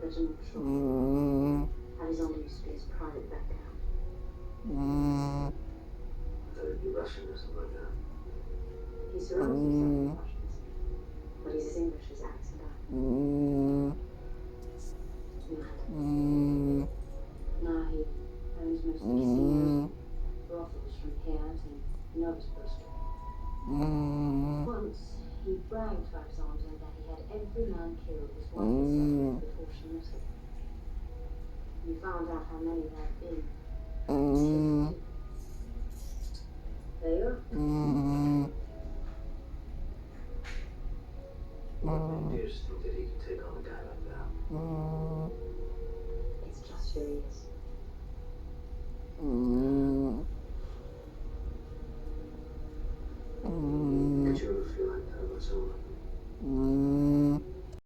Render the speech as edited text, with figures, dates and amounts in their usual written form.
Reginald Shaw. Alexander used to be his private background. I thought he'd be Russian or something like that. He surrounds himself with Russians, but he's as English as Alex and I. Now he owns most of the casinos, brothels from here to Novosibirsk. Once he bragged to Alexander that he had every man killed his wife herself before she met him. We found out how many there had been. There you are. What made Pierce think that he could take on a guy like that? It's just who he is.